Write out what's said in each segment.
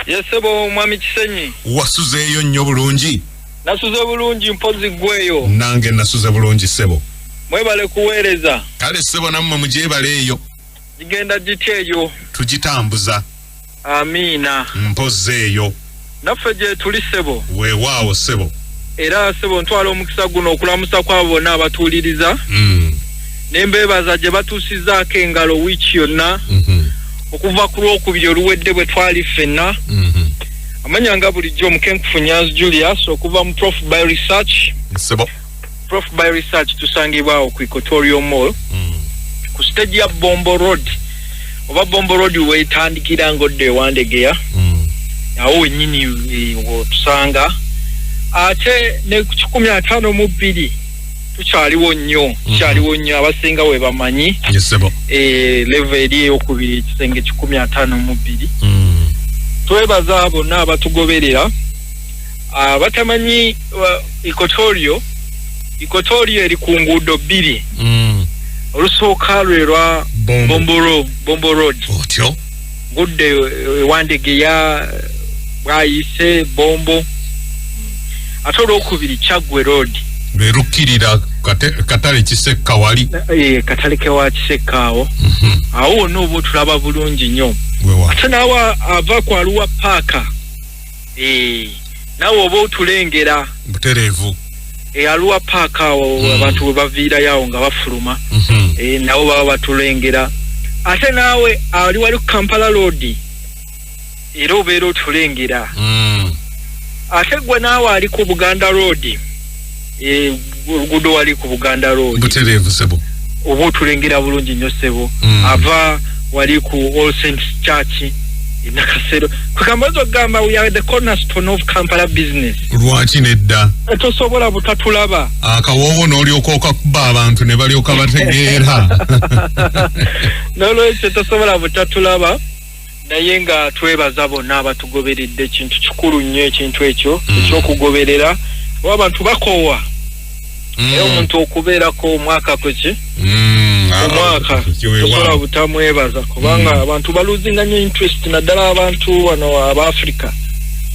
Yesebo mwami Kisenyi. Wasuzeeyo nnyo bulungi. Nasuze bulungi mpozi gweyo. Nange nasuze bulungi sebo. Mwebale kuweereza. Kale sebo nammwe mugyebaleeyo. Gigenda gityeyo. Tugitambuza. Amiina. Mpozeeyo. Naffe gye tuli sebo. Weewaawo sebo. Era sebo ntwala omukisa guno okulamusa kw'abo bonna abatuuliriza. Nembeebaza gye batuusizzaako engalo wiiki yonna. Okuva ku Lwokubiri oluwedde bwe twali ffenna. Amanya nga bulijjo Mukenkufu Nyanzi Julius okuva mu Prof by Research. Sebo. Prof by Research tusangibwawo ku Equatorial Mall. Ku stage ya Bombo Road. Oba Bombo Road weetandikira ngodde Wandegeya. Awo wennyini tusanga. Ate ne ku 152 tukyaliwo nnyo. Tukyaliwo nnyo abasinga we bamanyi. Sebo. Level eri eyokubiri ekisenge 152. Twebaza bonna abatugoberera batamanyi Equatorial eri ku nguudo bbiri. Olusooka lwe lwa Bombo Road. Otyo Gudde Wandegeya bwayise Bombo. Ate olwokubiri Kyaggwe Road. Lwe lukkirira katale Kisekka wali. Katale kewa Kisekka awo. Awo n'oba tulaba bulungi nnyo. Ate naawe ava ku Arua Paaka. Naawe oba otulengera. Butereevu. Arua Paaka awo abantu we baviirayo awo nga bafuluma. Nabo baba batulengera. Ate naawe ali wali ku Kampala Road. Era obeera otulengera. Ate gwe naawe ali ku Buganda Road. Oluguudo wali ku Buganda Road. Butereevu sebo. Oba otulengera bulungi nnyo sebo. Ava wali ku All Saints Church in Nakasero. Kukambazo gamba we are the cornerstone of Kampala business. Lwaki nedda? Tosobola butatulaba. Akawoowo n'olyoka okakuba abantu ne balyoka bategeera. Nolwekyo tosobola butatulaba. Naye nga twebaza bonna abatugoberedde ekintu kikulu nnyo ekintu ekyo ekyokugoberera. Oba abantu bakoowa. Naye omuntu okubeerako omwaka kweki? Omwaka tosobola butamwebaza kubanga abantu baluzinga nnyo interest naddala abantu wano Aba-Africa.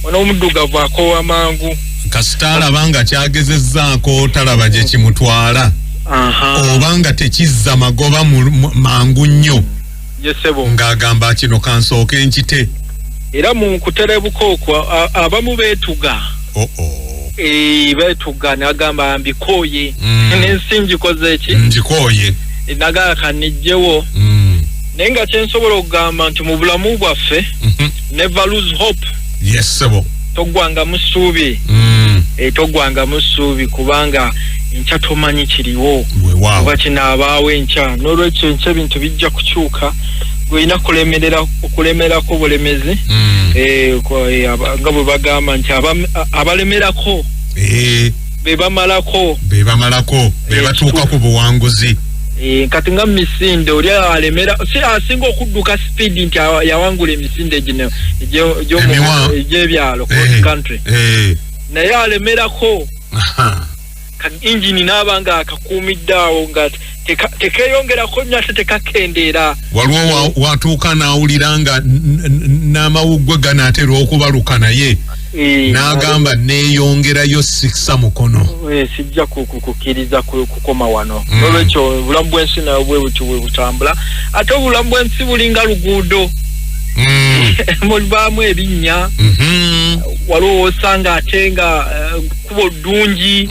Wano omuddugavu akoowa mangu. Kasita alabanga kyagezezzaako talaba gye kimutwala. Obanga tekizza magoba mangu nnyo. Yesebo. Ng'agamba kino kansooke nkite. Era mu kuterebuka okwo abamu beetuga. Beetuga n'agamba mbikooye. N'ensi ngikoze eki? Ngikooye. Nagala kanijjewo. Naye nga kyensobola okugamba nti mu bulamu bwaffe never lose hope. Yes sebo. Togwanga mu ssuubi. Togwanga mu ssuubi kubanga enkya tomanyi kiriwo. Oba kinaabaawo enkya. N'olwekyo enkya ebintu bijja kukyuka. Gweyina okulemerako bulemezi. Nga bwe bagamba nti abalemerako be bamalako be batuuka ku buwanguzi. Kati nga misinde oli alemera si asinga okudduka speed nti yawangula emisinde gino egy'ebyalo cross country. Naye alemerako engine n'abanga akakuumiddeawo nga tekeyongerako nnyo ate tekakendeera. Waliwo watuuka n'awulira nga n'amawuggwe ganaatera okubaluka naye n'agamba neeyongerayo sikisa mukono. Sijja kukkiriza kukoma wano. Olwekyo obulamu bw'ensi nayo bwe butyo bwe butambula. Ate obulamu bw'ensi bulinga luguudo. Mulibaamu ebinnya. Waliwo osanga ate nga kubo ddungi.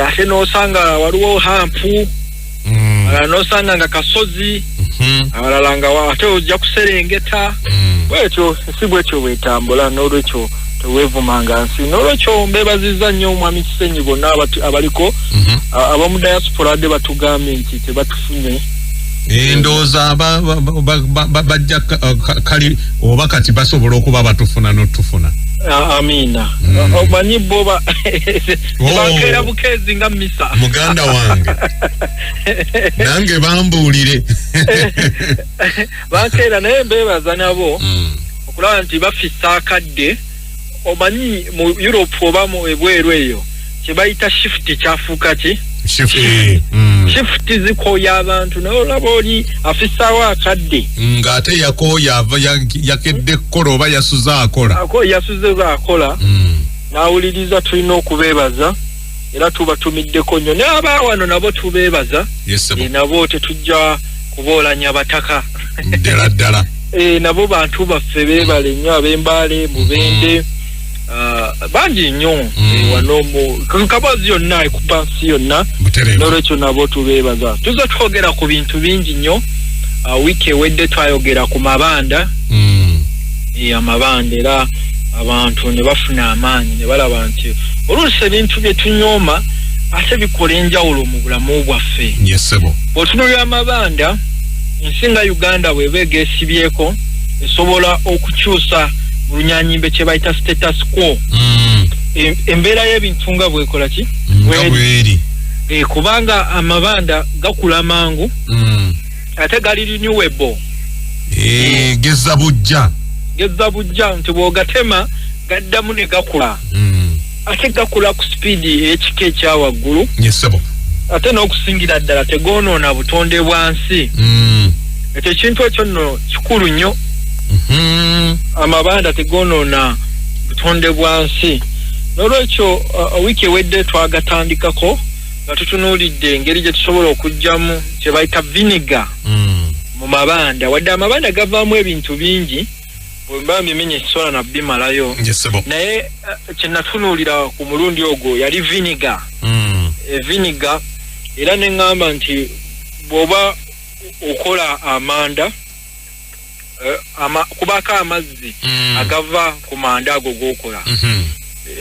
Ate n'osanga waliwo hampu. N'osanga nga kasozi. Abalala nga ate ojja kuserengeta. Bwekyo si bwekyo bwetambula n'olwekyo teweevumanga nsi. N'olwekyo mbeebazizza nnyo omwami Kisenyi bonna abaliko abamu diaspora ade batugambye nti tebatufunye. Ndowooza bajja kali oba kati basobola okuba batufuna n'otufuna. Amiina. Omanyi boba bakeera bukeezi nga misa. Muganda wange. Nange bambuulire. Bakeera naye mbeebaza nabo okulaba nti bafissa akadde. Omanyi mu Europe oba mu ebweru eyo kye bayita shift kyafuuka ki? shift zikoya abantu n'olaba oli afisaawo akadde ng'ate yakoya yakedde kkola oba yasuza akola akola n'awuliriza tulina okubeebaza era tubatumiddeko nnyo n'aba wano nabo tubeebaza nabo tetujja kuboolanya bataka ddala nabo bantu baffe beebale nnyo ab'Embaale Mubende bangi nnyo wano mu Kabazi yonna ekupa nsi yonna n'olwekyo nabo tubeebaza tuzze twogera ku bintu bingi nnyo wiiki ewedde twayogera ku mabanda amabanda era abantu ne bafuna amaanyi ne balaba nti oluusi ebintu bye tunyooma ate bikola enjawulo mu bulamu bwaffe bw'otunuulira amabanda ensinga Uganda bw'eba egeesibyeko esobola okukyusa mu lunyanyimbe kye bayita status quo embeera y'ebintu nga bwekola ki bweri kubanga amabanda gakula mangu ate gali renewable gezza bujja nti bw'ogatema gaddamu ne gakula ate gakula ku sipiidi ey'ekika ekya waggulu ate n'okusingira ddala tegoonoona butonde bwansi ekyo ekintu ekyo nno kikulu nnyo amabanda tegoonoona butonde bwansi n'olwekyo wiiki ewedde twagatandikako nga tutunuulidde engeri gye tusobola okuggyamu kye bayita vinegar mu mabanda wadde amabanda gavaamu ebintu bingi bwemba mbimenya ekisobola na bimalayo naye kye natunuulira ku mulundi ogwo yali vinegar vinegar era ne ŋŋamba nti bw'oba okola amanda kubako amazzi agava ku manda ago g'okola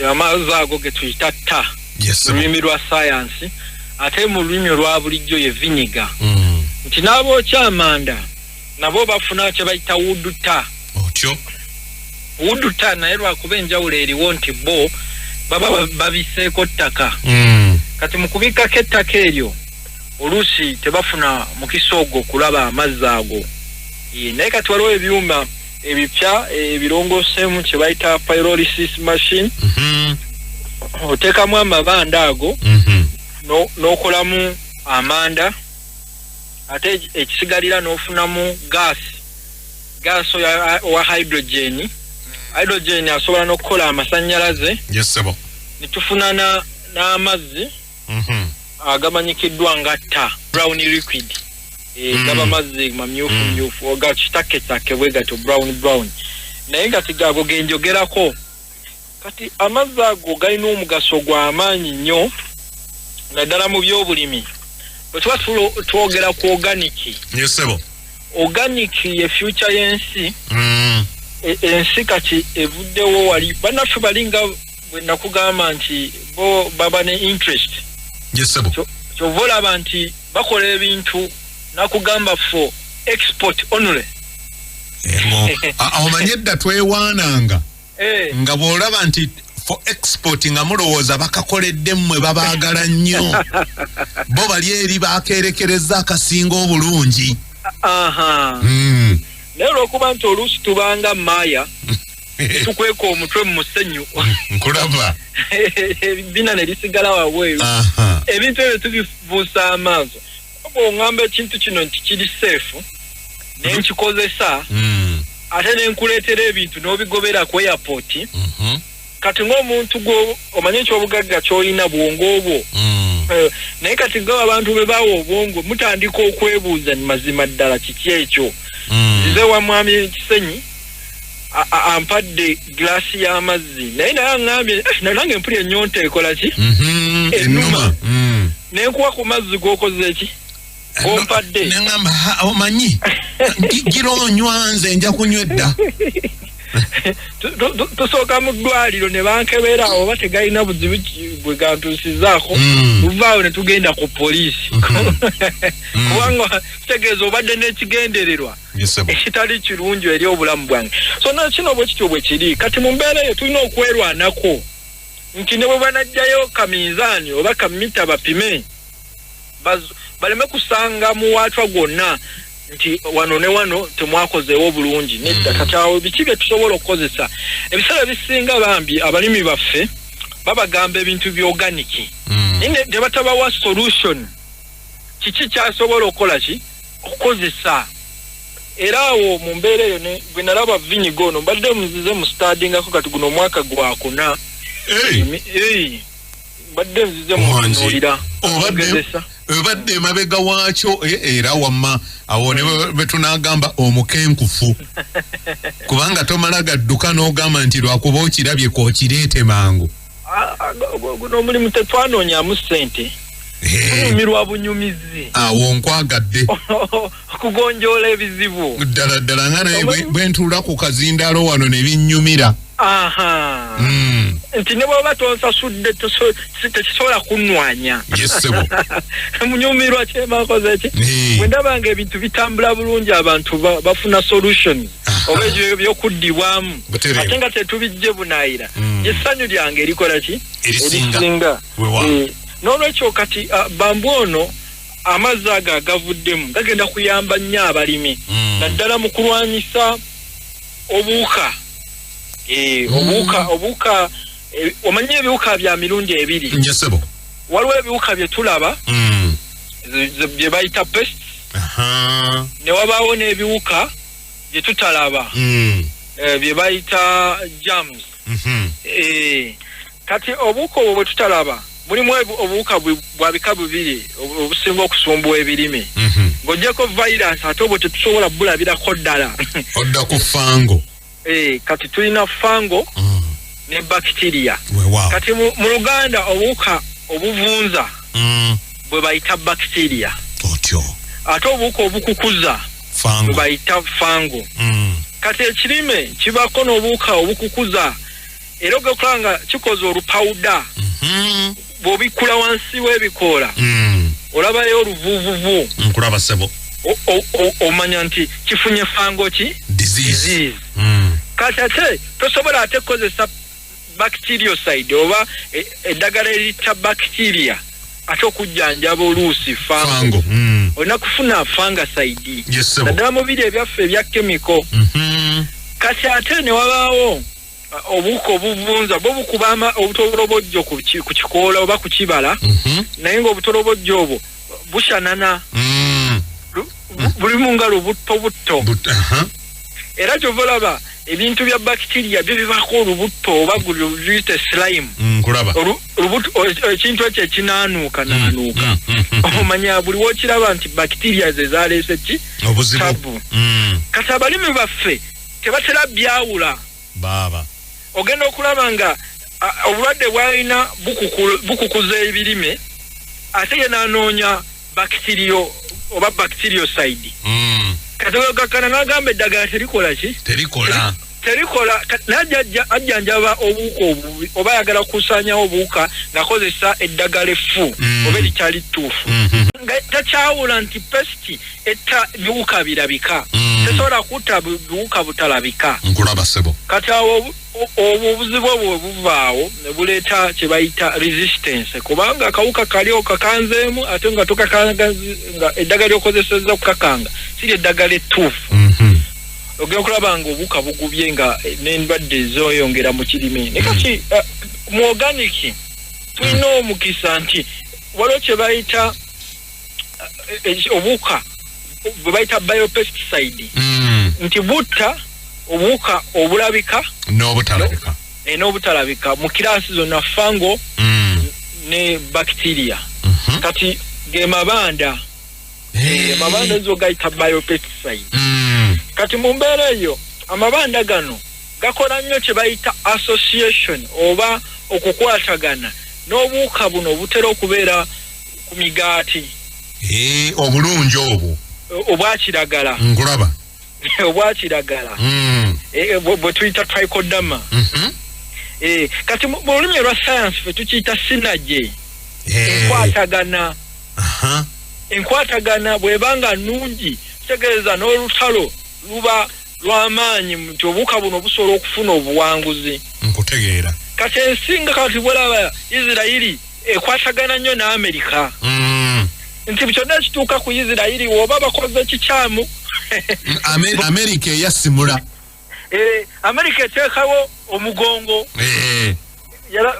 amazzi ago ge tuyita tta mu lulimi lwa sayansi ate mu lulimi olwa bulijjo ye vinegar nti n'abookya amanda nabo bafuna kye bayita wuduta wuduta naye lwakuba enjawulo eriwo nti bo baba babiseeko ttaka kati mu kubikkako ettaka eryo oluusi tebafuna mukisa ogwo kulaba amazzi ago naye kati waliwo ebyuma ebipya ebirongooseemu kye bayita pyrolysis machine oteekamu amabanda ago n'okolamu amanda ate ekisigalira n'ofunamu gaasi owa hydrogen asobola n'okukola amasannyalaze netufuna n'amazzi agamanyikiddwa nga tta brown liquid gaba mazzi mamyufu oga kitaketake bwe gato brown naye nga tigago genjogerako kati amazzi ago galina omugaso gwa amaanyi nnyo naddala mu by'obulimi bwe tuba twogera ku organic ye future y'ensi ensi kati evuddewo wali bannaffe balinga bwe nakugamba nti bo baba ne interest kyova olaba nti bakola ebintu nakugamba for export only omanyi edda twewaananga nga bw'olaba nti for export nga mulowooza bakakoledde mmwe babaagala nnyo bo bali eri bakeerekereza akasinga obulungi naye olw'okuba nti oluusi tubanga maaya tukweka omutwe mu musenyu nkulaba bina ne lisigala wabweru ebintu ebyo tubibuusa amaaso bw'oŋŋamba ekintu kino nti kiri seefu ne nkikozesa ate ne nkuleetera ebintu n'obigobera ku airport kati ng'omuntu gwo omanye ekyobugagga ky'olina bwongo obwo naye kati nga abantu be bawa obwongo mutandika okwebuuza ni mazima ddala kiki ekyo nzize wa mwami Kisenyi ampadde glaasi y'amazzi naye naye aŋŋambye nange mpulya ennyonta ekola ki ennuma nenkuwa ku mazzi g'okoze ki gompadde neŋŋamba omanyi giroonywa nze nja kunywa edda tusooka mu ddwaliro ne bankebera oba tegalina buzibu bwe gantuusizaako tuvaayo ne tugenda ku poliisi kubanga kitegeeza obadde n'ekigendererwa ekitali kirungi eri obulamu bwange so nakino bwe kityo bwe kiri kati mu mbeera eyo tulina okwerwanako nti ne bwe banajjayo kaminzaani oba kamita bapime baleme kusanga mu waatwa gwonna nti wano ne wano temwakozeewo bulungi nedda kati awo biki bye tusobola okukozesa ebiseera bisinga bambi abalimi baffe babagamba ebintu byoganiki Nine tebatabawa solution. Kiki kyasobola okukola ki? Okukozesa. Era awo mu mbeera eyo ne bwe nalaba Vinyigo ono mbadde muzize mu stadingako kati guno omwaka gwakuna. Mbadde muzize mu kunuulira. Obadde mabega waakyo era wamma awo ne bwe tunagamba omukenkufu. Kubanga tomala gadduka n'ogamba nti lwakuba okirabye k'okireete mangu. Guno omulimu tetwanoonyaamu ssente. Mirwa bunyumizi. Awo nkwagadde. Kugonjoola ebizibu. Ddala nga naye bwe ntuula ku kazindaalo wano ne binnyumira. Nti ne bw'oba tonsasudde tekisobola kunnwanya. Yesebo. Munyumirwa kyemakoze ki? Bwe ndaba nga ebintu bitambula bulungi abantu bafuna solution. Oba ebyo by'okuddibwamu. Ate nga tetubijje bunaayira. Essanyu lyange erikola ki? Erisinga. N'olwekyo kati bambu ono amazzi ago agavuddemu gagenda kuyamba nnyo abalimi naddala mu kulwanyisa obuwuka. Obuwuka omanye ebiwuka bya mirundi ebiri. Njasebo. Waliwo ebiwuka bye tulaba bye bayita pests. Ne wabaawo n'ebiwuka bye tutalaba bye bayita germs. Kati obuwuka obwo bwe tutalaba mulimu obuwuka bwa bika bibiri obusinga okusumbuwa ebirime. Ng'ogyeko virus ate obwo tetusobola bulabirako ddala. Odda ku fango. Kati tulina fango ne bacteria. Kati mu Luganda obuwuka obuvunza bwe bayita bacteria. Otyo. Ate obuwuka obukukuza bwe bayita fango. Kati ekirime kibako n'obuwuka obukukuza era ogekulanga kikoze olupawuda. Bw'obikkula wansi w'ebikoola olabayo oluvuuvuvu. Nkulaba ssebo. Omanya nti kifunye fango ki? Disease. Kati ate tosobola ate kukozesa bacteriocide oba eddagala erita bacteria ate okujjanjaba oluusi fango. Olina kufuna fungicide. Naddala mu biri ebyaffe ebya chemical. Kati ate ne wabaawo obuwuka obuvunza bwo bukuba obutolobojjo ku kikoola oba ku kibala naye ng'obutolobojjo obwo bushanana bulimu nga lubutto. Era gy'ova olaba ebintu bya bacteria byo bibaako olubutto oba luyite slime. Ekintu ekyo ekinaanuuka. Omanya buli wookiraba nti bacteria ze zaleese ki? Obuzibu. Kati abalimi baffe tebatera byawula. Ogenda okulaba nga obulwadde bwalina bukukuza ebirime ate ye n'anoonya bacterio oba bacteriocide. Kati ogakana n'agamba eddagala terikola ki? Terikola. Ajjanjaba obuwuka obubi oba ayagala kukusaanyawo obuwuka ng'akozesa eddagala effu oba erikyali ttuufu. Nga takyawula nti pesti etta biwuka birabika. Tesobola kutta biwuka butalabika. Nkulaba ssebo. Kati awo obuzibu obwo buvaawo ne buleeta kye bayita resistance kubanga akawuka kaliwo kakanzeemu ate nga tokakanga nga eddagala lyokozesezza okukakanga si ly'eddagala ettuufu. Ogenda okulaba nga obuwuka bugubye nga n'endwadde zooyongera mu kirime. Ne kati mu organic tulina omukisa nti waliwo kye bayita obuwuka bwe bayita biopesticide nti butta obuwuka obulabika n'obutalabika mu kiraasi zonna fango ne bacteria. Kati ge mabanda mabanda ezo gayita biopesticide. Kati mu mbeera eyo amabanda gano gakola nnyo kye bayita association oba okukwatagana n'obuwuka buno butera okubeera ku migaati. Obulungi obwo obwa kiragala. Nkulaba. Obwa kiragala. Bwe tuyita trichoderma. Kati mu lulimi lwa science fe tukiyita synergy. Enkwatagana. Enkwatagana bw'ebanga nnungi kitegeeza n'olutalo luba lw'amaanyi nti obuwuka buno busobola okufuna obuwanguzi. Nkutegeera. Kati ensinga kati bw'olaba Isirayiri ekwatagana nnyo n'Amerika. Nti kyonna kituuka ku Isirayiri oba bakoze kikyamu. Amerika eyasimula. Amerika eteekawo omugongo.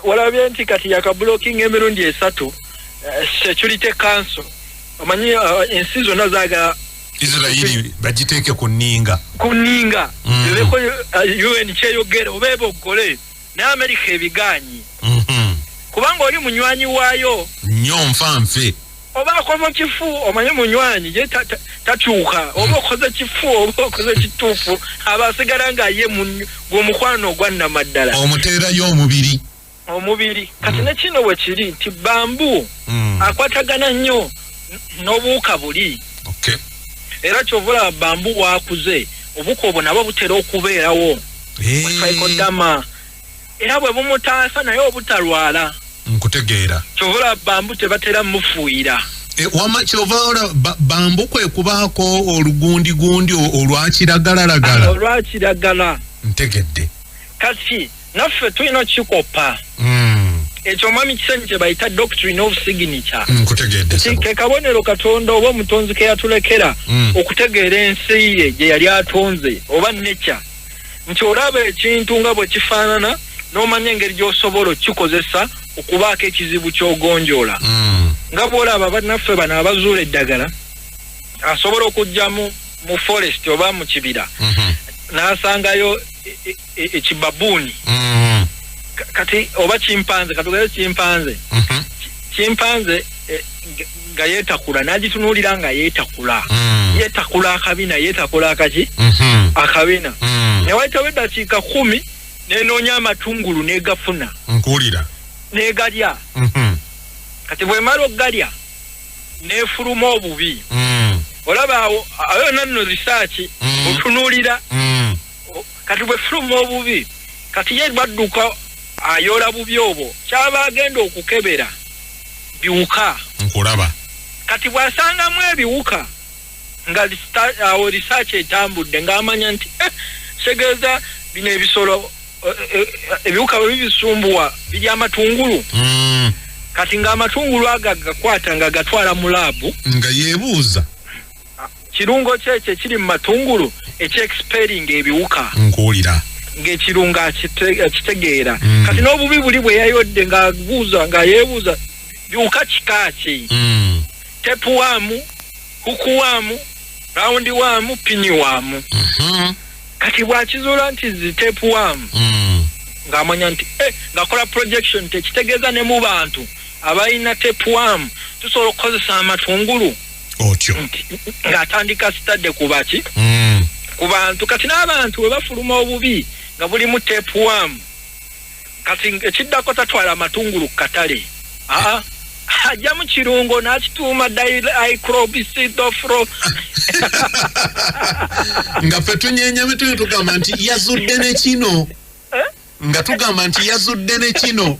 Walabye nti kati yakabulokinga emirundi 3 Security Council omanyi ensi zonna zaga Israeli bagiteeke kuninga leko UN kyeyogera obebogole ne America ebiganyi kubanga oli munywanyi waayo nnyo nfanfe oba akoze kifu omanyi munywanyi je takyuka oba okoze kifu oba okoze kituufu abasigala nga ye gwomukwano ogwanna maddala omuteerayo omubiri kati ne kino bwe kiri nti bambu akwatagana nnyo n'obuuka buli era kyovula bambu wakuze obuuka obwo nabo butera okubeerawo trichodama era bwe bumutaasa naye obutalwala nkutegeera kyovula bambu tebatera mufuuyira wama kyovula bambu kwe kubaako olugundi olwakiragala ntegedde kati naffe tulina kikopa ekyo mwami kisenyi kye bayita doctrine of signature nkutegeedde ke kabonero Katonda oba omutonzi ke yatulekera okutegeera ensi ye gye yali atonze oba nature nti olaba ekintu nga bwe kifaanana n'omanya engeri gy'osobola okikozesa okubaako ekizibu ky'ogonjoola nga bw'olaba bannaffe bano abazuula eddagala asobola okujja mu forest oba mu kibira n'asangayo ekibabuuni kati oba chimpanze katugere chimpanze nga yetakula n'agitunuulira nga yetakula akabina yetakula akaki akabina newaitawo eddakiika 10 nenoonya amatungulu negafuna nkuwulira negalya kati bwemala okugalya nefuluma obubi olaba ayo nanno research otunuulira kati bwefuluma obubi kati ye badduka ayola bubi obwo kyaba agenda okukebera biwuka nkulaba kati bwasangamu ebiwuka nga awo research etambudde ng'amanya nti segeeza bino ebisolo ebiwuka bwe bibisumbuwa biri amatungulu kati ng'amatungulu ago gakwata nga gatwala mu laabu nga yeebuuza kirungo kyekyo ekiri mu matungulu ekyexpelling ebiwuka nkuwulira ng'ekirungo akitegeera kati n'obubi buli bwe yayodde nga yeebuuza biwuka kikaaki tepuwaamu hukuwaamu raundiwaamu piniwaamu kati bwakizuula nti zitepuwaamu ng'amanya nti ng'akola projection tekitegeeza ne mu bantu abalina tepuwaamu tusobola okukozesa amatungulu otyo ng'atandika sitadde ku baki ku bantu kati n'abantu bwe bafuluma obubi nga bulimu tepuwaamu kati ekiddako tatwala amatungulu ku katale ajja mu kirungo n'akituuma diclobcidofro nga ffe tunyeenya mitwe tugamba nti yazudde ne kino nga tugamba nti yazudde ne kino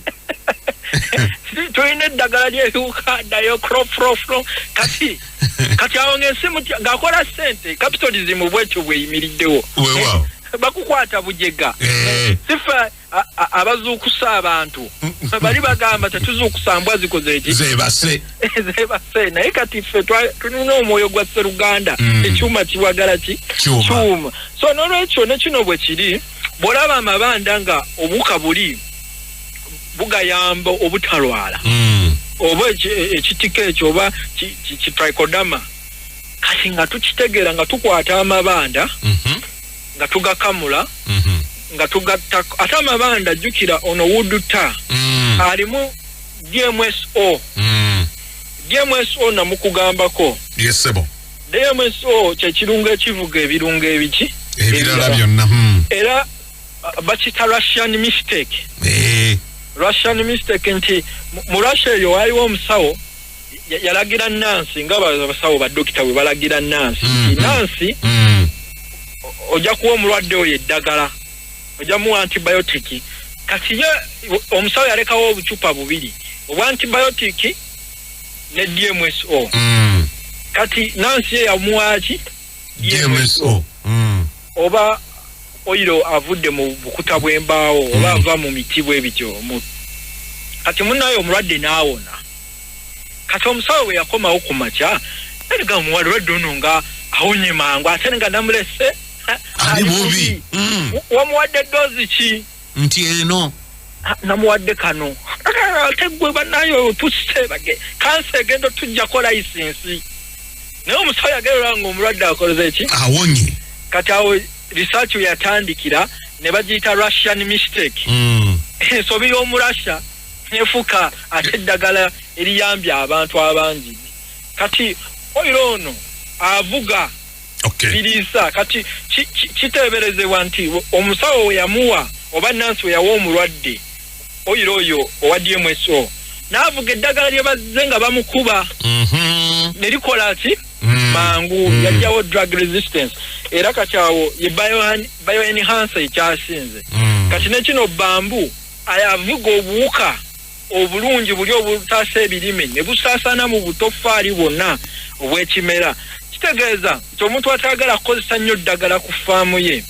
tulina eddagala ly'ebiwuka diclofrofro kati awo ng'ensimu ng'akola ssente capitalism bwekyo bweyimiriddewo bakukwata bujega sifa abazuukusa abantu bali bagamba tetuzuukusa mbwa zikoze eki zebase naye kati ffe tulina omwoyo gwa sseruganda ekyuma kiwagala kyuma so n'olwekyo ne kino bwe kiri bw'olaba amabanda nga obuuka buli bugayamba obutalwala oba ekitiko ekyo oba kitrichodama kati nga tukitegeera nga tukwata amabanda nga tugakamula nga tugatta ate amabanda jjukira ono wuduta alimu DMSO namukugambako yesebo DMSO kyekirungo ekivuga ebirungo ebiki ebirala byonna era bakita Russian mistake nti mu Russia eyo waliwo omusawo yalagira Nancy nga abasawo badokita bwe balagira Nancy ojja kuwa omulwadde oyo eddagala ojja muwa antibiotic kati ye omusawo yalekawo obucupa bubiri obwa antibiotic ne DMSO kati Nancy ye yamuwaki DMSO oba oyiro avudde mu bukuta bw'embaawo oba ava mu miti bw'ebityo kati munnayo omulwadde n'awona kati omusawo bwe yakomawo ku makya erega omuwalwadde ono nga awonye mangu ate nga namulese ali bubi wamuwadde dozi ki nti eno namuwadde kano tegwe banayo tusebage kanse gendo tujja ko license naye omusawo yagerera ng'omulwadde akoleze eki awonye kati awo research yatandikira ne bagiyita Russian mistake ensobi y'omu Russia nefuka ate eddagala eriyambye abantu abangi kati oyo ono avuga birisa kati kiteeberezebwa nti omusawo we yamuwa oba nansi we yawa omulwadde oyo owa DMSO n'avuga eddagala lye bazze nga bamukuba ne likola ki mangu yajjawo drug resistance era kati awo ye bioenhancer ekyasinze kati nekino bambu ayavuga obuwuka obulungi buli obutaasa ebirime ne busaasana mu butofaali bwonna obw'ekimera kitegeeza nti omuntu atayagala kukozesa nnyo ddagala ku faamu ye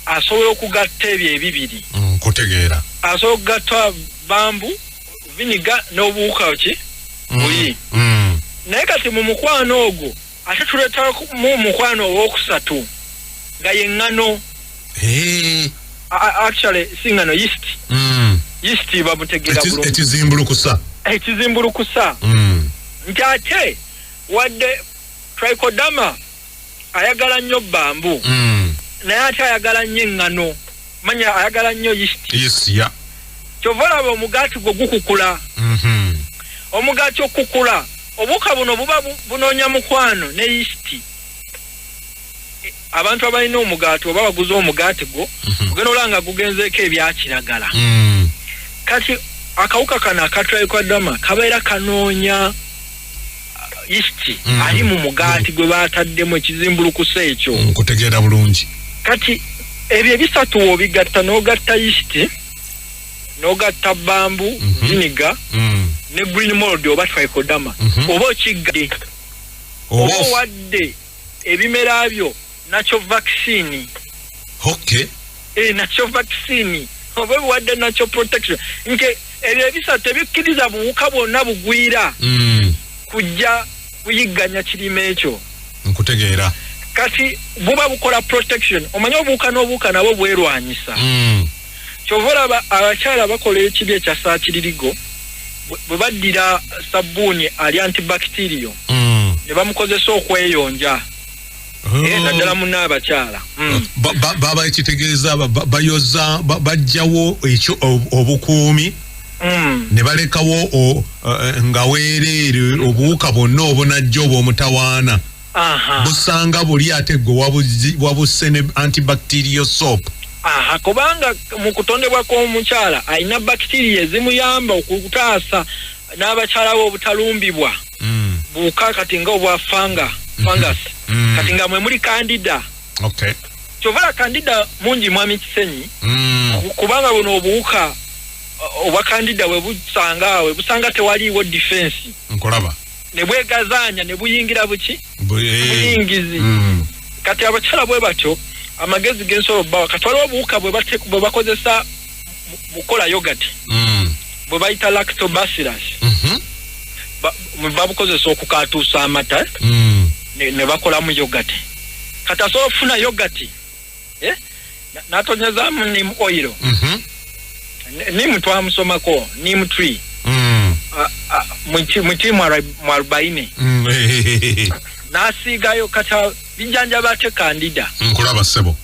asobola okugatta ebyo ebibiri kutegeera asobola okugatta bambu viniga n'obuwuka ki buli naye kati mu mukwano ogwo ate tuleeta mu mukwano ow'okusatu nga ye ŋŋano actually si ŋŋano yeast bamutegeera bulungi ekizimbulukusa nti ate wadde trichodama ayagala nnyo bambu naye ate ayagala nnyo eŋŋano manya ayagala nnyo yeast kyova olaba omugaati gwe gukukula omugaati okukula obuka buno buba bunoonya mukwano ne yeast abantu abalina omugaati oba baguza omugaati gwo ogenda olanga gugenzeeko ebyakiragala kati akawuka kano akatrichodama kabeera kanoonya yeast ali mu mugaati gwe baataddemu ekizimbulukusa ekyo nkutegeera bulungi kati ebyo ebisatu obigatta n'ogatta yeast n'ogatta bambu viniga ne green mold oba trichodama oba okiggadde oba owadde ebimera byo nacho vaccine nacho vaccine oba wadde nacho protection nke ebyo ebisatu ebikkiriza buwuka bwonna bugwira kujja kuyigganya kirime ekyo nkutegeera kati buba bukola protection omanye obuwuka n'obuwuka nabo bwerwanyisa kyova olaba abakyala bakola ekibi ekyasaakiririgo bwe baddira sabbuuni ali antibacterial ne bamukozesa okweyonja naddala munna abakyala baba ekitegeeza bayoza bajjawo ekyo obukuumi ne balekawo nga weereere obuwuka bwonna obunajja obw'omutawaana busanga buli ate gwe wabusse ne antibacterial soap kubanga mu kutondebwa kw'omukyala alina bacteria ezimuyamba okutaasa n'abakyala b'obutalumbibwa buwuka kati nga obwa fungus kati nga mwe muli candida kyovala candida mungi mwami Kisenyi kubanga buno obuwuka obwa candida we busanga tewaliiwo defense nkolaba ne bwegazaanya ne buyingira buki buyingizi kati abakyala bwe batyo amagezi g'ensolo bawa kati waliwo obuwuka bwe bakozesa bukola yogurt bwe bayita lactobacillus babukozesa okukatuusa amata ne bakolamu yogurt kati asobola okufuna yogurt n'atonyezaamu neem oil neem twamusomako neem tree muti mwarubaine n'asiigayo kati bijjanjaba ate candida nkulaba ssebo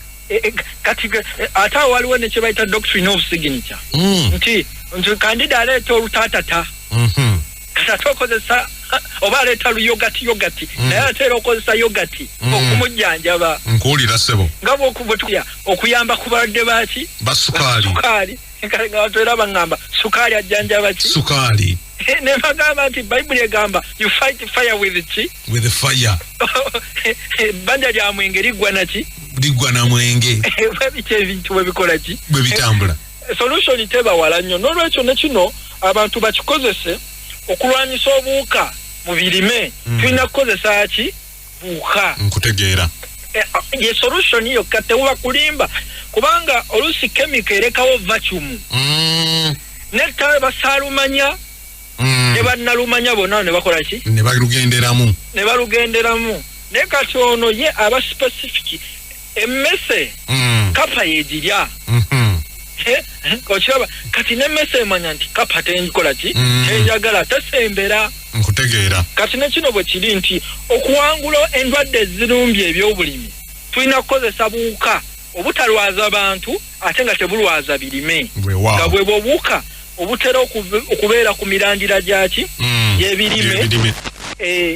kati ate waliwo nekye bayita doctrine of signature nti candida aleeta olutaatata kati ate okozesa oba aleeta yogati naye ateera okozesa yogati okumujjanjaba nkuwulira ssebo nga bwetulya okuyamba ku balwadde baki basukaali nga batwera baŋŋamba sukaali ajjanjaba ki sukaali ne bagamba nti bayibuli egamba you fight fire with fire ebbanja lya mwenge liggwa na mwenge biki ebintu bwe bikola ki bwe bitambula solution tebawala nnyo n'olwekyo ne kino abantu bakikozese okulwanyisa obuwuka mu birime tulina kukozesa ki buwuka nkutegeera ye solution yokka tewuba kulimba kubanga oluusi kemika erekawo vacuum netta basaalumanya ne bannalumanya bonna ne bakola ki ne balugenderamu naye kati ono ye aba specific emmese kapa yegirya Ochiraba kati nemmese emanya nti kapa tenkola ki tenjagala tasembera nkutegeera kati nekino bwe kiri nti okuwangula endwadde zirumbye ebyobulimi tulina kukozesa buuka obutalwaza abantu ate nga tebulwaza birime nga bwe bobuuka obutera okubeera ku mirandira gyaki y'ebirime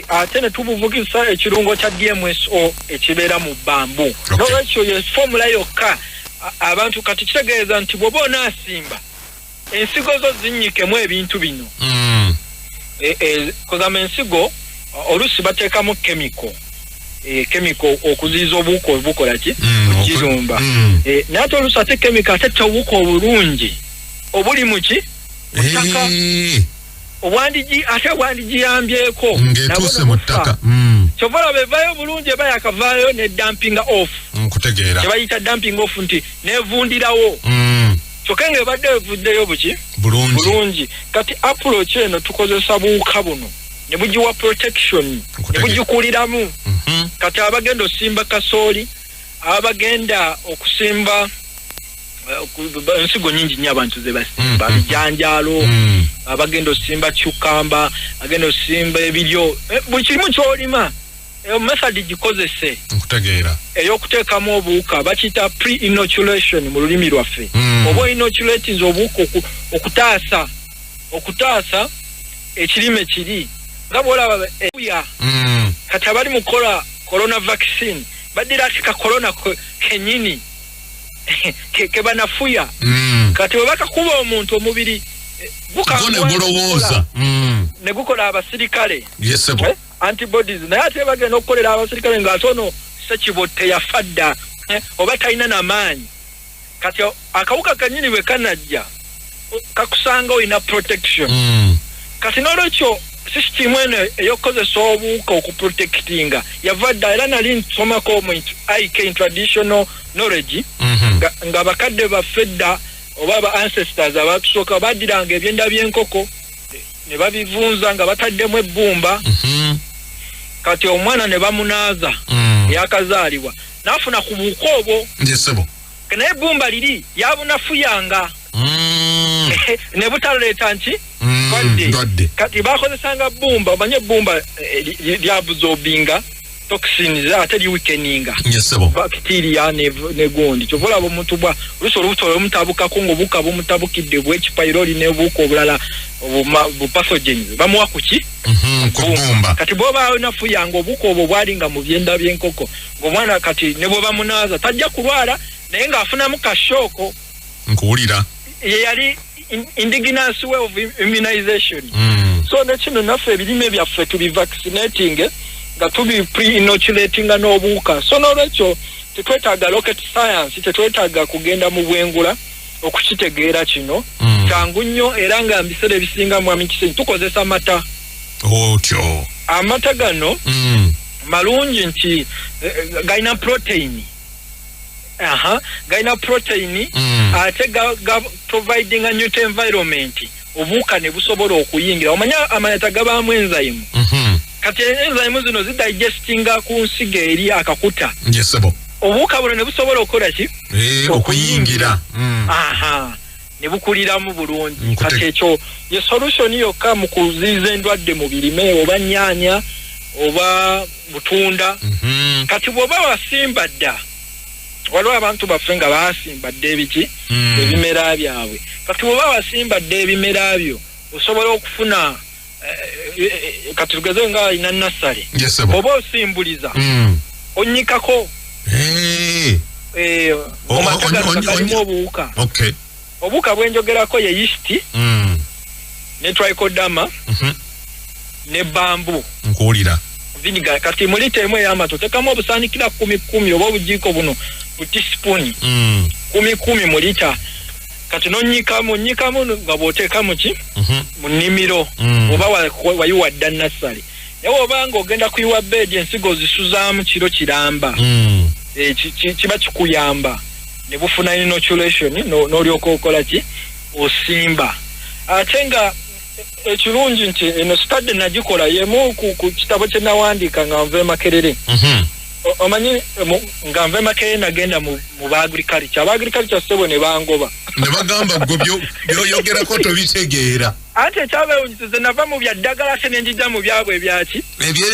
ate ne tubuvugisa ekirungo kya DMSO ekibeera mu bambu n'olwekyo ye formula yokka abantu kati kitegeeza nti bw'oba onaasimba ensigo zo zinnyikemu ebintu bino kugamba ensigo oluusi bateekamu chemical okuziiza obuuka obukola ki okirumba naye ate oluusi ate chemical ate obuuka obulungi obuli mu ki mu ttaka obwandigiyambyeko ng'etuuse mu ttaka kyova olaba evaayo bulungi eba yakavaayo ne dumping off nkutegeera kyebayita dumping off nti nevundirawo kyokka ng'ebadde evuddeyo buki bulungi kati approach eno tukozesa buuka buno ne bugiwa protection ne bugikuliramu kati abagenda osimba kasooli abagenda okusimba ensigo nyingi nnyo abantu ze basimba bijanjaalo abagenda osimba cucumber agenda osimba ebiryo buli kirimu kyolima eyo method gikozese nkutegeera ey'okuteekamu obuuka bakiyita pre-inoculation mu lulimi lwaffe oba inoculating obuuka okutaasa ekirime kiri nga bwolaba eya kati abali mu kola corona vaccine baddira ati ka corona kenyini kebanafuya kati bwe bakakuba omuntu omubiri bulowooza ne gukola abasirikale yesebo antibodies naye ate bagenda okukolera abasirikale ng'ate ono sekibotte yafadda oba talina n'amaanyi kati akawuka kanyini bwe kanajja kakusanga olina protection kati n'olwekyo system eno ey'okukozesa obuuka okuprotectinga yava dda era nali nsomako mu IK traditional knowledge nga bakadde baffe dda oba aba ancestors abatusooka baddiranga ebyenda by'enkoko ne babivunza nga bataddemu ebbumba kati omwana ne bamunaaza yakazaalibwa n'afuna ku buuka obwo naye ebbumba liri yabunafuyanga ne butaleeta nki ndwadde kati bakozesanga bbumba omanye ebbumba lyabuzobinga toxins ate liwikeninga bacteria ne gundi kyova olaba omuntu oluusi olubuto olumutabukako ng'obuuka bumutabukidde bw'ekipayiroli n'obuuka obulala bupathogens bamuwa kuki kubumba kati bw'oba onafuyanga obuuka obwo bwalinga mu byenda by'enkoko ng'omwana kati ne bwe bamunaaza tajja kulwala naye ng'afunamu kashooko nkuwulira ye yali indigenous way of immunization so nekino naffe ebirime byaffe tubi vaccinating nga tubi pre-inoculating n'obuuka so n'olwekyo tetwetaaga rocket science tetwetaaga kugenda mu bwengula okukitegeera kino kyangu nnyo era nga mbiseera ebisinga mwami kisenyi tukozesa mata otyo amata gano malungi nti galina protein galina protein ate ga providing a new environment obuuka ne busobola okuyingira omanya amata gabaamu enzyme kati enzyme zino zidigestinga ku nsigo eri akakuta yesebo obuuka buno ne busobola okukola ki okuyingira ne bukuliramu bulungi kati ekyo ye solution yokka mu kuziiza endwadde mu birime oba nnyaanya oba butunda kati bw'oba wasimba dda waliwo abantu baffe nga baasimba dda ebiki ebimera byabwe kati bw'oba wasimba dda ebimera byo osobola okufuna kati tugeze nga alina nassale oba osimbuliza onnyikako omata gano galimu obuwuka obuwuka bwenjogerako ye yeast ne trichodama ne bambu nkuwulira vinegar kati mu lita emu ey'amata otekamu obusaanikira 10 oba obujiiko buno bu teaspoon 10 mu lita kati nonyikamu nga bw'oteekamu ki mu nnimiro oba wayiwa dda nassale naye oba nga ogenda kuyiwa bedi ensigo ozisuzaamu kiro kiramba kiba kikuyamba ne bufuna inoculation n'olyoka okola ki osimba ate nga ekirungi nti eno study nagikola yemu ku kitabo kye nawandiika nga nva e Makerere omanyi ngamve make nagenda mu agriculture sebo ne bangoba ne bagamba gobyo byoyogerako tobitegeera ate kyabewunyize nava mu byaddagala se nenjija mu byabwe ebyaki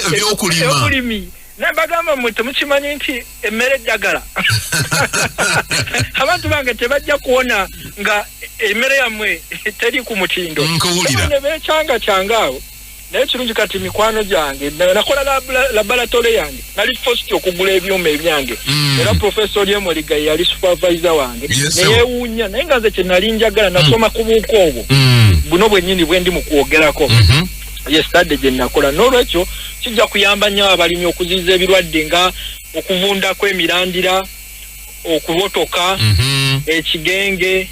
ebyokulima nabagamba mukimanyi nti emmere eddagala abantu bange tebajja kuwona nga emmere yammwe teri ku mutindo ne bekyanga awo naye kirungi kati mikwano gyange nakola laboratory yange nali first okugula ebyuma ebyange era professor Lyemoliga yali supervisor wange neyewuunya naye nga nze kyenali njagala nasoma ku buuko obwo buno bwennyini bwe ndi mu kwogerako yesterday gye nakola n'olwekyo kijja kuyamba nnyo abalimi okuziyiza ebirwadde nga okuvunda kw'emirandira okubotoka ekigenge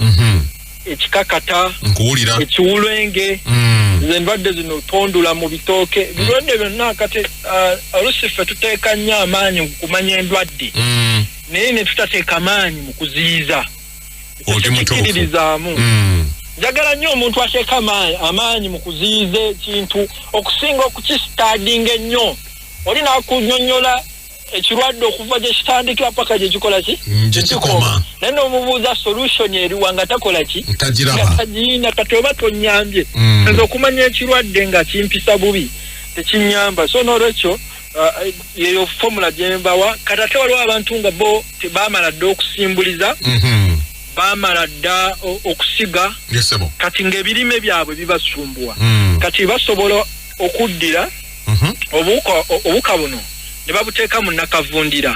ekikakata ekiwulwenge endwadde zino tondula mu bitooke ebirwadde byonna kati olusi ffe tuteeka nnyo amaanyi mu kumanya endwadde naye ne tutateeka amaanyi mu kuziyiza tekikiririzaamu njagala nnyo omuntu ateeka amaanyi mu kuziyiza ekintu okusinga okukistadinga ennyo oli nakunyonnyola ekirwadde okuva gye kitandikira paka gye kikola ki kikoma naye n'omubuuza solution eriwa nga takola ki tagirina kati oba tonyambye nze okumanya ekirwadde nga kimpisa bubi tekinyamba so n'olwekyo yeyo formula gye mbawa kati ate waliwo abantu nga bo tebaamala dda okusimbuliza baamala dda okusiga kati ng'ebirime byabwe bibasumbuwa kati basobola okuddira obuka buno ne babuteeka mu nakavundira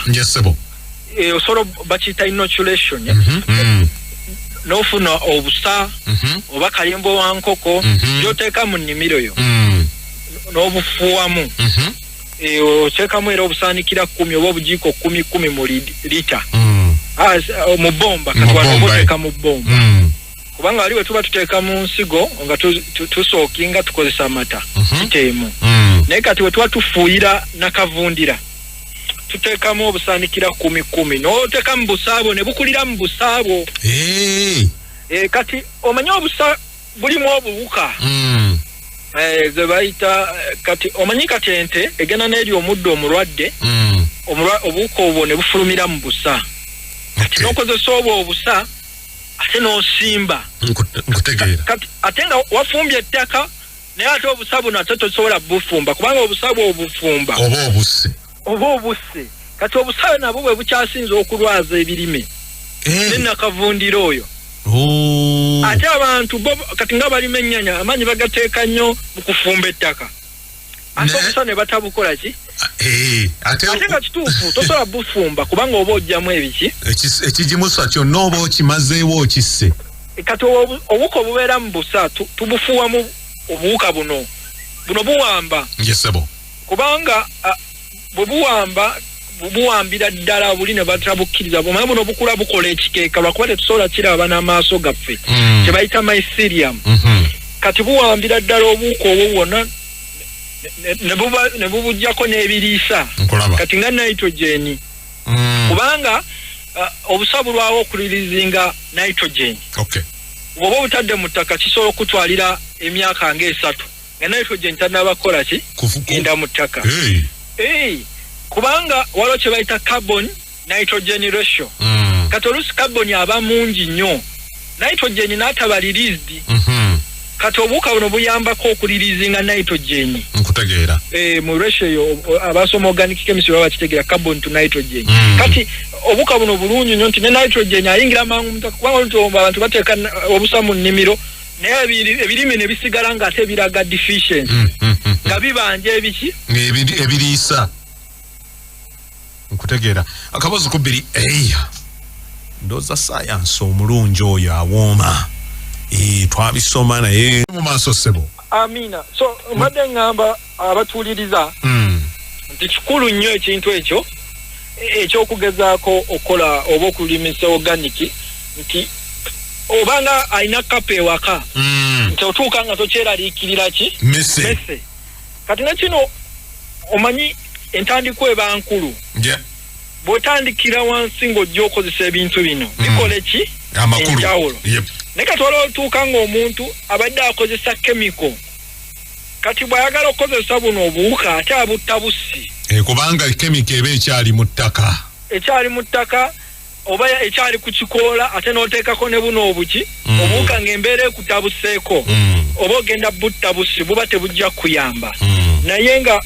osobola bakiyita inoculation n'ofuna obusa oba kalimbo wa nkoko gy'oteeka mu nnimiro yo n'obufuuwamu oteekamu era obusaanikira 10 oba obujiiko 10 mu lita mu bomba kati wanoboteeka mu bomba kubanga wali we tuba tuteeka mu nsigo nga tusookinga tukozesa mata kiteemu naye kati we tuba tufuuyira nakavundira tuteekamu obusaanikira 10 n'oteeka mu busaabo ne bukulira mu busaabo kati omanyi obusa bulimu obuwuka ze bayita kati omanyi kati ente egenda n'eri omuddo omulwadde obuwuka obwo ne bufulumira mu busa kati n'okozesa obwo obusa ate n'osimba kati ate nga wafumbye ettaka naye ate obusa buno ate tosobola bufumba kubanga obusa bw'obufumba oba obuse kati obusawe nabwo bwe bukyasinza okulwaza ebirime nenakavundira oyo ate abantu kati nga balima ennyanya amaanyi bagateeka nnyo mu kufumba ettaka ate obusa ne batabukola ki ate nga kituufu tosobola bufumba kubanga oba ojjamu ebiki ekigimusa kyonna oba okimazeewo okisse kati obuwuka obubeera mu busa tubufuuwamu obuwuka buno buwamba kubanga bwe buwambira ddala buli ne batabukkiriza bumanye buno bukula bukola ekikeeka lwakuba tetusobola kiraba n'amaaso gaffe kye bayita mycelium kati buwambira ddala obuwuka obwo bwonna ne bubujjako n'ebiriisa kati nga nitrogen kubanga obusa bulwawo okulirizinga nitrogen bw'oba obutadde mu ttaka kisobola okutwalira emyaka nga3 nga nitrogen tannabakola ki genda mu ttaka kubanga waliwo kye bayita carbon nitrogen ratio kati olusi carbon aba mungi nnyo nitrogen n'ataba released kati obuwuka buno buyambako okulirizinga nitrogen nkutegeera mu ratio yo abasoma organic chemistry baba bakitegeera carbon to nitrogen kati obuwuka buno bulungi nnyo nti ne nitrogen ayingira mangu mutaka kubanga abantu bateeka obusa mu nnimiro naye ebirime ne bisigala nga ate biraga deficiency nga bibanja ebiki ebiriisa nkutegeera akabazo kubiri ndoza science omulungi oyo awooma twabisoma naye mu maaso ssebo amina so mbadde ngamba abatuuliriza nti kikulu nnyo ekintu ekyo ekyokugezaako okukola oba okulimisa organic nti obanga alina kapa ewaka nti otuuka nga tokyeraliikirira ki mese kati nekino omanyi entandikwa eba nkulu bw'otandikira wansi ng'ojja okozesa ebintu bino bikola ki enjawulo naye kati waliwo otuuka ng'omuntu abadde akozesa chemical kati bw'ayagala okukozesa buno obuwuka ate abutta bussi kubanga chemical ebe ekyali mu ttaka oba ekyali ku kikoola ate n'oteekako ne buno obuki obuuka ng'embeera ekutabuseeko oba ogenda butta busi buba tebujja kuyamba naye nga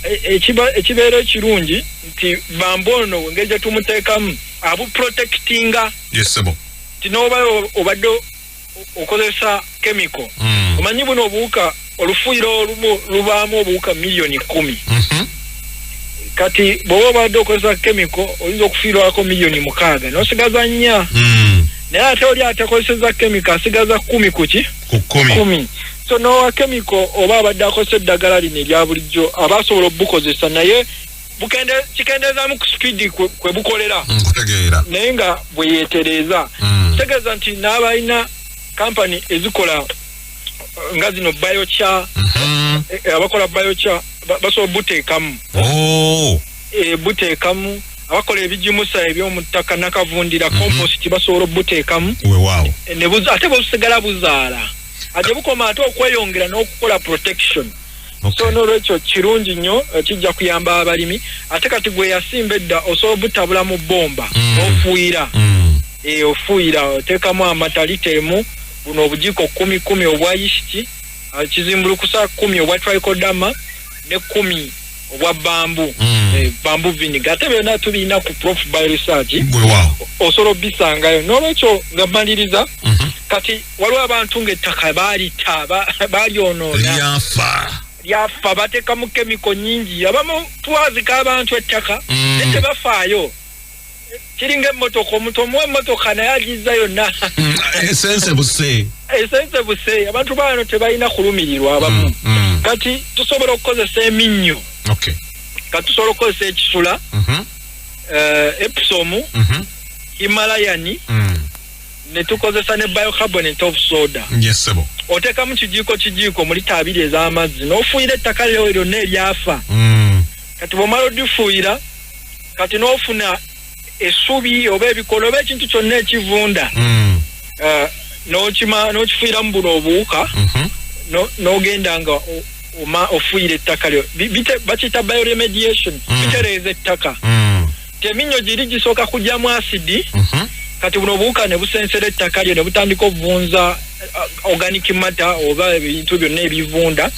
ekibeera ekirungi nti bambu ono engeri gye tumuteekamu abuprotectinga nti n'oba obadde okozesa chemical omanyi buno obuwuka olufuuyiro olumu lubaamu obuwuka miliyoni 10 kati bw'oba obadde okozesa chemical oyinza okufiirwako miliyoni 6 n'osigaza 4 naye ate oli atekozeseza chemical asigaza 10 kuki ku 10 so n'owa chemical oba abadde akozesa eddagala lino erya bulijjo aba asobola obukozesa naye kikendeezaamu ku speedi kwe bukolera naye nga bwe yeetereeza kitegeeza nti n'abalina kampani ezikola nga zino biochar abakola biochar basobola buteekamu buteekamu abakola ebijimusa eby'omu ttaka nakavundira compost basobola buteekamu ate busigala buzaala ate bukoma ate okweyongera n'okukola protection so n'olwekyo kirungi nnyo kijja kuyamba abalimi ate kati gwe yasimba edda osobola butabula mu bbomba n'ofuuyira ofuuyira oteekamu amata liteemu buno obujiko 10 obwa yishiti kizimbulukusa 10 obwa trichodama ne 10 obwa bambu bambu vinegar ate byonna tubirina ku Prof Bio Research osobola bisangayo n'olwekyo nga maliriza kati waliwo abantu ng'ettaka balyonoona lyafa bateekamu kemiko nyingi abamu twazika abantu ettaka ne tebafaayo kiringa emmotoka omuntu omuwa emmotoka naye agizza yonna esense buse abantu bano tebalina kulumirirwa abamu kati tusobola okukozesa eminnyo kati tusobola okukozesa ekisula Epsom Himalayan ne tukozesa ne bicarbonate of soda oteekamu kijiiko mu lita 2 ez'amazzi n'ofuuyira ettaka lyonna eryafa kati bw'omala odifuuyira kati n'ofuna essubi oba ebikola oba ekintu kyonna ekivunda n'okifuuyiramu buno obuwuka n'ogenda nga ofuuyira ettaka lyo bakiyita bioremediation bitereeza ettaka teminnyo giri gisooka kujjamu asidi kati buno obuwuka ne busensera ettaka lyo ne butandika obuvunza organic matter oba ebintu byonna ebivunda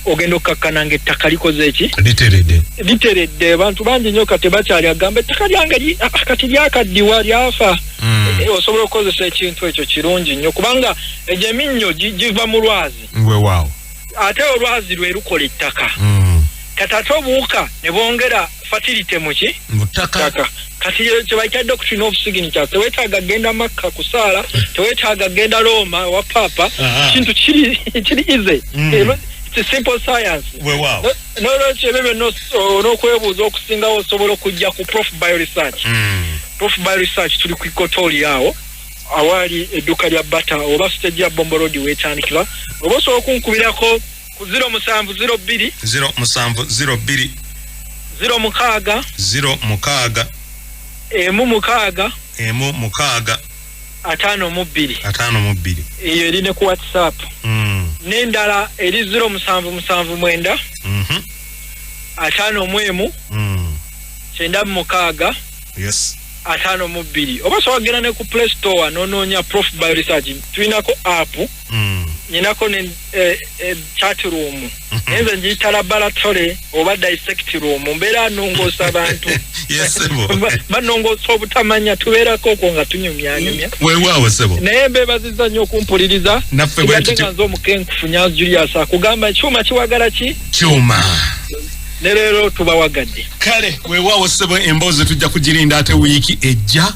ogenda okkakkana nga ettaka likoze eki literedde abantu bangi nnyo kati bakyali agamba ettaka lyange kati lyakaddiwa lyafa osobola okukozesa ekintu ekyo kirungi nnyo kubanga egyo eminnyo giva mu lwazi ate olwazi lwe lukola ettaka kati ate obuwuka ne bwongera fertility muki ttaka kati kyebayita doctrine of signature tewetaaga genda Makka kusaala tewetaaga genda Roma wa papa kintu kiri easy it's simple science n'olwekyo ebyo byonna n'okwebuuza okusingawo osobola okujja ku Prof Bio Research Prof Bio Research tuli ku Ikotooli awo awali edduuka lya bata oba stage ya Bombo Road weetandikira oba osobola okunkubirako ku 0702 06 emu mukaaga 52 eyo eri ne ku WhatsApp n'endala eri 0779 51 96 52 oba sowagenda ne ku Play Store n'onoonya Prof Bio Research tulinako app nyinako ne chat room enze njiyita laboratory oba dissect room mbeera nongoosa abantu banongoosa obutamanya tubeerako okwo nga tunyumyanyumya weewaawo sebo naye mbeebazizza nnyo okumpuliriza naffe nze omukenkufu Nyanzi Julius akugamba ekyuma kiwagala ki kyuma ne leero tubawagadde kale weewaawo sebo emboozi tujja kugirinda ate wiiki ejja